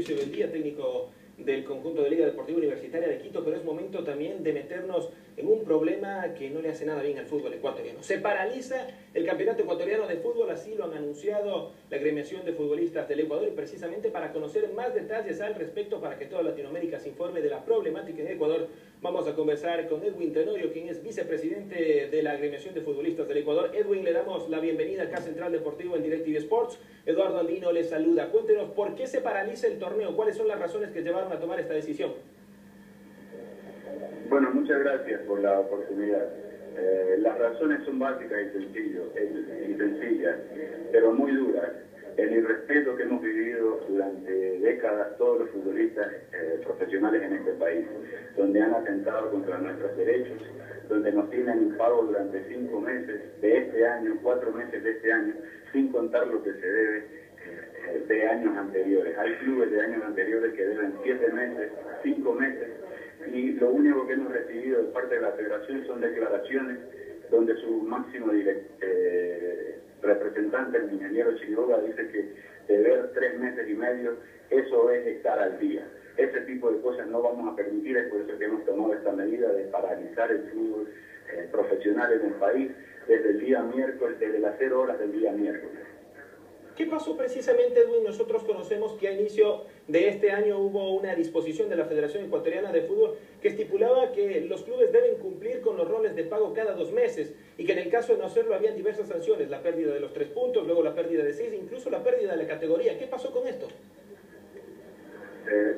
inicio del día, técnico del conjunto de Liga Deportiva Universitaria de Quito, pero es momento también de meternos en un problema que no le hace nada bien al fútbol ecuatoriano. Se paraliza el campeonato ecuatoriano de fútbol, así lo han anunciado la agremiación de futbolistas del Ecuador, y precisamente para conocer más detalles al respecto, para que toda Latinoamérica se informe de la problemática en Ecuador, vamos a conversar con Edwin Tenorio, quien es vicepresidente de la agremiación de futbolistas del Ecuador. Edwin, le damos la bienvenida acá a Central Deportivo en DirecTV Sports. Eduardo Andino les saluda. Cuéntenos, ¿por qué se paraliza el torneo? ¿Cuáles son las razones que llevaron a tomar esta decisión? Bueno, muchas gracias por la oportunidad. Las razones son básicas y sencillas, pero muy duras. El irrespeto que hemos vivido durante décadas todos los futbolistas profesionales en este país, donde han atentado contra nuestros derechos, donde nos tienen impagos durante 5 meses de este año, 4 meses de este año, sin contar lo que se debe de años anteriores. Hay clubes de años anteriores que deben 7 meses, 5 meses, y lo único que hemos recibido de parte de la federación son declaraciones donde su máximo representante, el ingeniero Chiriboga, dice que deber 3 meses y medio, eso es estar al día. Ese tipo de cosas no vamos a permitir, es por eso que hemos tomado esta medida de paralizar el fútbol profesional en el país desde el día miércoles, desde las 0 horas del día miércoles. ¿Qué pasó precisamente, Edwin? Nosotros conocemos que a inicio de este año hubo una disposición de la Federación Ecuatoriana de Fútbol que estipulaba que los clubes deben cumplir con los roles de pago cada 2 meses y que en el caso de no hacerlo había diversas sanciones, la pérdida de los 3 puntos, luego la pérdida de 6, incluso la pérdida de la categoría. ¿Qué pasó con esto?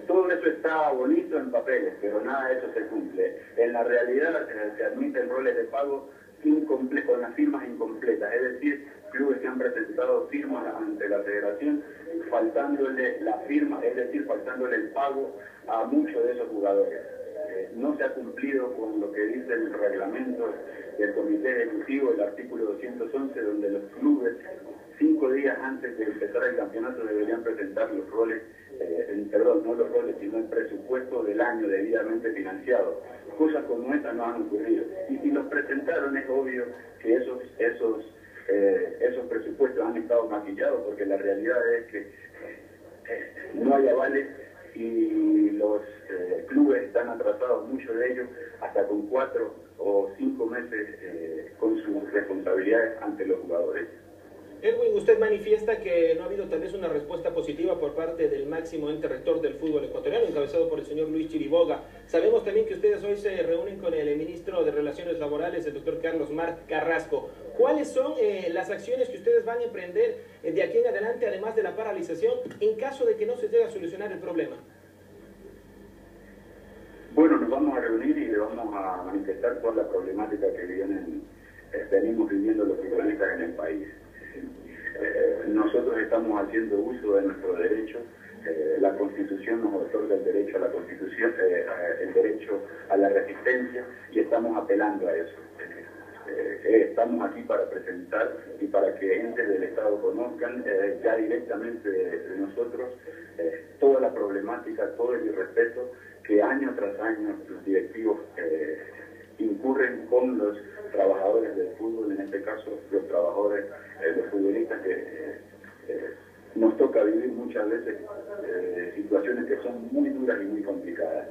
Todo eso está bonito en papeles, pero nada de eso se cumple. En la realidad se admiten roles de pago con las firmas incompletas, es decir, clubes que han presentado firmas ante la federación faltándole la firma, es decir, faltándole el pago a muchos de esos jugadores. No se ha cumplido con lo que dice el reglamento del comité ejecutivo, el artículo 211, donde los clubes 5 días antes de empezar el campeonato deberían presentar los roles, no los roles, sino el presupuesto del año debidamente financiado. Cosas como estas no han ocurrido. Y si los presentaron, es obvio que esos presupuestos han estado maquillados, porque la realidad es que no hay avales y los clubes están atrasados, muchos de ellos hasta con 4 o 5 meses con sus responsabilidades ante los jugadores. Edwin, usted manifiesta que no ha habido tal vez una respuesta positiva por parte del máximo ente rector del fútbol ecuatoriano, encabezado por el señor Luis Chiriboga. Sabemos también que ustedes hoy se reúnen con el ministro de Relaciones Laborales, el doctor Carlos Marc Carrasco. ¿Cuáles son las acciones que ustedes van a emprender de aquí en adelante, además de la paralización, en caso de que no se llegue a solucionar el problema? Bueno, nos vamos a reunir y le vamos a manifestar toda la problemática que venimos viviendo los futbolistas en el país. Nosotros estamos haciendo uso de nuestro derecho. La Constitución nos otorga el derecho a la Constitución, el derecho a la resistencia, y estamos apelando a eso. Estamos aquí para presentar y para que entes del Estado conozcan ya directamente de nosotros toda la problemática, todo el irrespeto que año tras año los directivos incurren con los trabajadores del fútbol, en este caso los trabajadores, los futbolistas que nos toca vivir muchas veces situaciones que son muy duras y muy complicadas.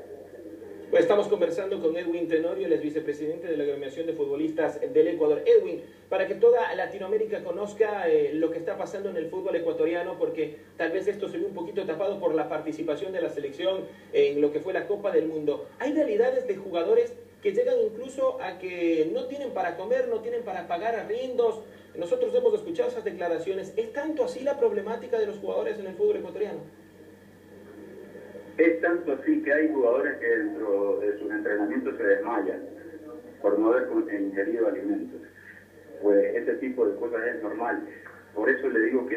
Pues estamos conversando con Edwin Tenorio, él es vicepresidente de la agremiación de futbolistas del Ecuador. Edwin, para que toda Latinoamérica conozca lo que está pasando en el fútbol ecuatoriano, porque tal vez esto se ve un poquito tapado por la participación de la selección en lo que fue la Copa del Mundo. Hay realidades de jugadores que llegan incluso a que no tienen para comer, no tienen para pagar arriendos. Nosotros hemos escuchado esas declaraciones. ¿Es tanto así la problemática de los jugadores en el fútbol ecuatoriano? Es tanto así que hay jugadores que dentro de sus entrenamientos se desmayan por no haber ingerido alimentos. Pues ese tipo de cosas es normal. Por eso le digo que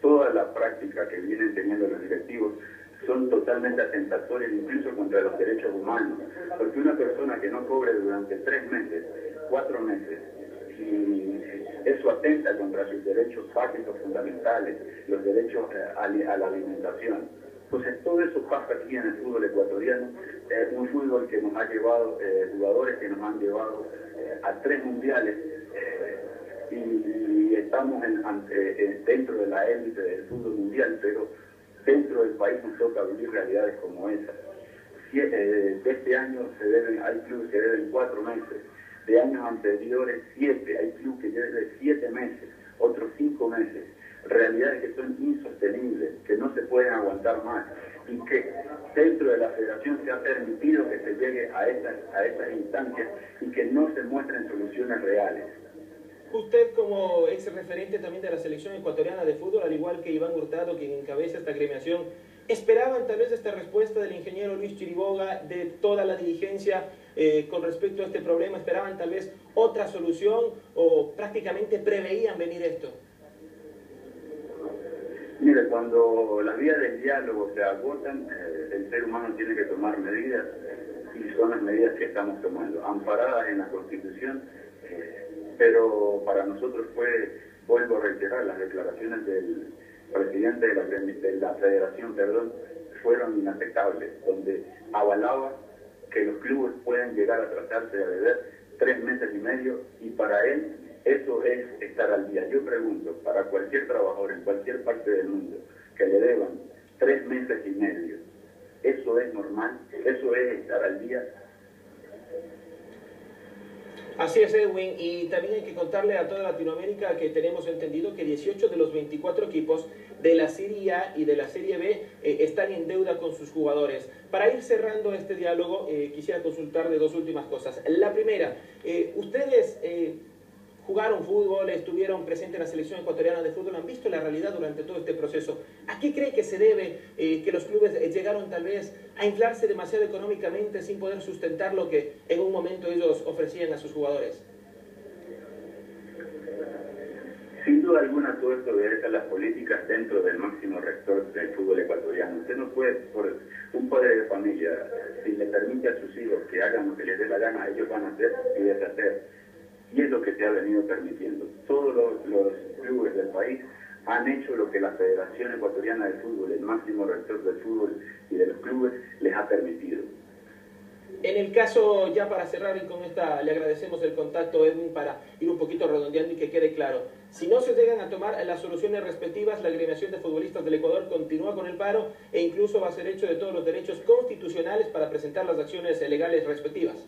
toda la práctica que vienen teniendo los directivos son totalmente atentatorias, incluso contra los derechos humanos. Porque una persona que no cobre durante 3 meses, 4 meses, y eso atenta contra sus derechos básicos fundamentales, los derechos a la alimentación. Entonces todo eso pasa aquí en el fútbol ecuatoriano, un fútbol que nos ha llevado, jugadores que nos han llevado a 3 mundiales, y estamos dentro de la élite del fútbol mundial, pero Dentro del país nos toca vivir realidades como esas. De este año hay clubes que deben 4 meses, de años anteriores 7, hay clubes que deben 7 meses, otros 5 meses. Realidades que son insostenibles, que no se pueden aguantar más y que dentro de la federación se ha permitido que se llegue a estas instancias y que no se muestren soluciones reales. Usted, como ex referente también de la selección ecuatoriana de fútbol, al igual que Iván Hurtado, quien encabeza esta agremiación, ¿esperaban tal vez esta respuesta del ingeniero Luis Chiriboga, de toda la dirigencia con respecto a este problema? ¿Esperaban tal vez otra solución o prácticamente preveían venir esto? Mire, cuando las vías del diálogo se agotan, el ser humano tiene que tomar medidas y son las medidas que estamos tomando, amparadas en la Constitución, pero para nosotros vuelvo a reiterar, las declaraciones del presidente de la federación, fueron inaceptables, donde avalaba que los clubes pueden llegar a tratarse de deber 3 meses y medio y para él eso es estar al día. Yo pregunto, para cualquier trabajador en cualquier parte del mundo que le deban 3 meses y medio, ¿eso es normal? ¿Eso es estar al día? Así es, Edwin, y también hay que contarle a toda Latinoamérica que tenemos entendido que 18 de los 24 equipos de la Serie A y de la Serie B están en deuda con sus jugadores. Para ir cerrando este diálogo, quisiera consultarle 2 últimas cosas. La primera, ustedes jugaron fútbol, estuvieron presentes en la selección ecuatoriana de fútbol, han visto la realidad durante todo este proceso. ¿A qué cree que se debe que los clubes llegaron tal vez a inflarse demasiado económicamente sin poder sustentar lo que en un momento ellos ofrecían a sus jugadores? Sin duda alguna todo esto obedece a las políticas dentro del máximo rector del fútbol ecuatoriano. Usted no puede, por un padre de familia, si le permite a sus hijos que hagan lo que les dé la gana, ellos van a hacer y deshacer. Y es lo que se ha venido permitiendo. Todos los clubes del país han hecho lo que la Federación Ecuatoriana de Fútbol, el máximo rector del fútbol y de los clubes, les ha permitido. En el caso, ya para cerrar y con esta le agradecemos el contacto, Edwin, para ir un poquito redondeando y que quede claro. Si no se llegan a tomar las soluciones respectivas, la agremiación de futbolistas del Ecuador continúa con el paro e incluso va a ser hecho de todos los derechos constitucionales para presentar las acciones legales respectivas.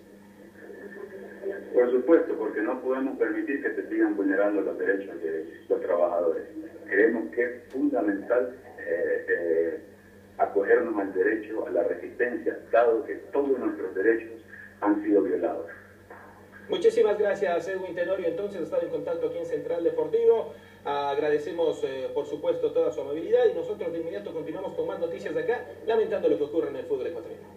Por supuesto, porque no podemos permitir que se sigan vulnerando los derechos de los trabajadores. Creemos que es fundamental acogernos al derecho a la resistencia, dado que todos nuestros derechos han sido violados. Muchísimas gracias, Edwin Tenorio. Entonces, ha estado en contacto aquí en Central Deportivo. Agradecemos, por supuesto, toda su amabilidad y nosotros de inmediato continuamos con más noticias de acá, lamentando lo que ocurre en el fútbol ecuatoriano.